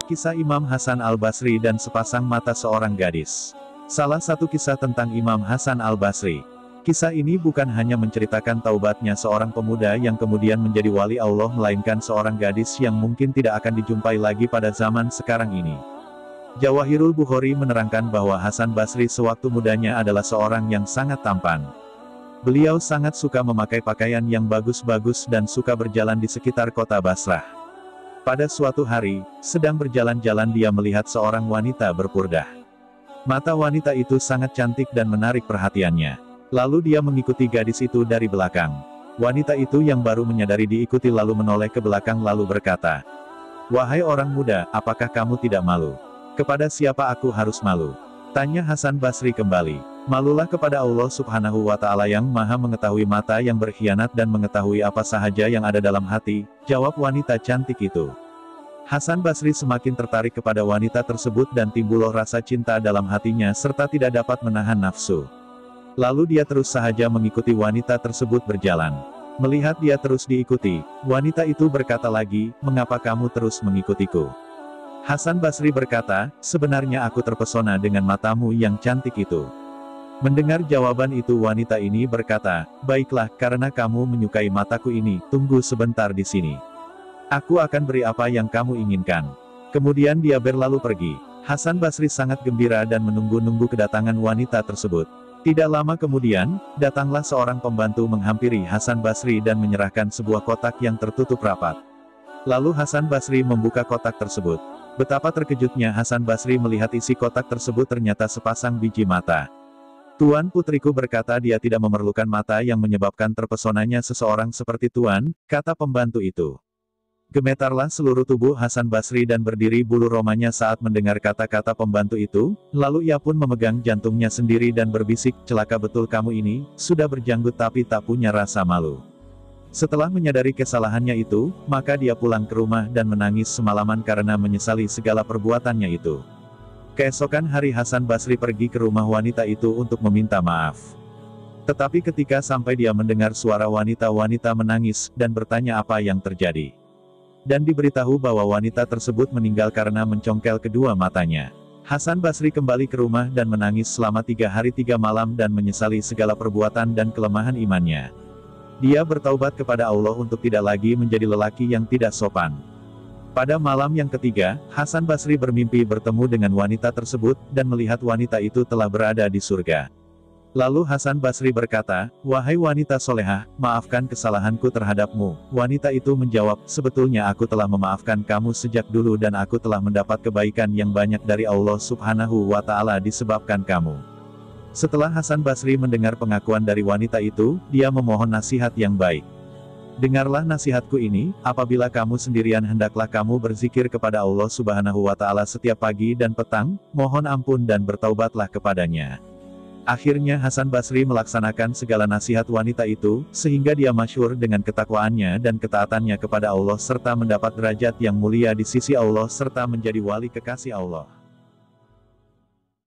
Kisah Imam Hasan Al-Basri dan sepasang mata seorang gadis. Salah satu kisah tentang Imam Hasan Al-Basri. Kisah ini bukan hanya menceritakan taubatnya seorang pemuda yang kemudian menjadi wali Allah, melainkan seorang gadis yang mungkin tidak akan dijumpai lagi pada zaman sekarang ini. Jawahirul Bukhari menerangkan bahwa Hasan Basri sewaktu mudanya adalah seorang yang sangat tampan. Beliau sangat suka memakai pakaian yang bagus-bagus dan suka berjalan di sekitar kota Basrah. Pada suatu hari, sedang berjalan-jalan dia melihat seorang wanita berpurdah. Mata wanita itu sangat cantik dan menarik perhatiannya. Lalu dia mengikuti gadis itu dari belakang. Wanita itu yang baru menyadari diikuti lalu menoleh ke belakang lalu berkata, "Wahai orang muda, apakah kamu tidak malu? Kepada siapa aku harus malu?" Tanya Hasan Basri kembali. "Malulah kepada Allah Subhanahu wa Ta'ala yang Maha mengetahui mata yang berkhianat dan mengetahui apa sahaja yang ada dalam hati," jawab wanita cantik itu. Hasan Basri semakin tertarik kepada wanita tersebut dan timbul rasa cinta dalam hatinya serta tidak dapat menahan nafsu. Lalu dia terus sahaja mengikuti wanita tersebut berjalan. Melihat dia terus diikuti, wanita itu berkata lagi, "Mengapa kamu terus mengikutiku?" Hasan Basri berkata, "Sebenarnya aku terpesona dengan matamu yang cantik itu." Mendengar jawaban itu wanita ini berkata, "Baiklah, karena kamu menyukai mataku ini, tunggu sebentar di sini. Aku akan beri apa yang kamu inginkan." Kemudian dia berlalu pergi. Hasan Basri sangat gembira dan menunggu-nunggu kedatangan wanita tersebut. Tidak lama kemudian, datanglah seorang pembantu menghampiri Hasan Basri dan menyerahkan sebuah kotak yang tertutup rapat. Lalu Hasan Basri membuka kotak tersebut. Betapa terkejutnya Hasan Basri melihat isi kotak tersebut ternyata sepasang biji mata. "Tuan putriku," berkata dia, "tidak memerlukan mata yang menyebabkan terpesonanya seseorang seperti Tuan," kata pembantu itu. Gemetarlah seluruh tubuh Hasan Basri dan berdiri bulu romanya saat mendengar kata-kata pembantu itu, lalu ia pun memegang jantungnya sendiri dan berbisik, "Celaka betul kamu ini, sudah berjanggut tapi tak punya rasa malu." Setelah menyadari kesalahannya itu, maka dia pulang ke rumah dan menangis semalaman karena menyesali segala perbuatannya itu. Keesokan hari Hasan Basri pergi ke rumah wanita itu untuk meminta maaf. Tetapi ketika sampai dia mendengar suara wanita-wanita menangis, dan bertanya apa yang terjadi. Dan diberitahu bahwa wanita tersebut meninggal karena mencongkel kedua matanya. Hasan Basri kembali ke rumah dan menangis selama 3 hari 3 malam dan menyesali segala perbuatan dan kelemahan imannya. Dia bertaubat kepada Allah untuk tidak lagi menjadi lelaki yang tidak sopan. Pada malam yang ketiga, Hasan Basri bermimpi bertemu dengan wanita tersebut, dan melihat wanita itu telah berada di surga. Lalu Hasan Basri berkata, "Wahai wanita solehah, maafkan kesalahanku terhadapmu." Wanita itu menjawab, "Sebetulnya aku telah memaafkan kamu sejak dulu dan aku telah mendapat kebaikan yang banyak dari Allah Subhanahu wa Ta'ala disebabkan kamu." Setelah Hasan Basri mendengar pengakuan dari wanita itu, dia memohon nasihat yang baik. "Dengarlah nasihatku ini, apabila kamu sendirian hendaklah kamu berzikir kepada Allah Subhanahu wa Ta'ala setiap pagi dan petang, mohon ampun dan bertaubatlah kepadanya." Akhirnya Hasan Basri melaksanakan segala nasihat wanita itu, sehingga dia masyhur dengan ketakwaannya dan ketaatannya kepada Allah serta mendapat derajat yang mulia di sisi Allah serta menjadi wali kekasih Allah.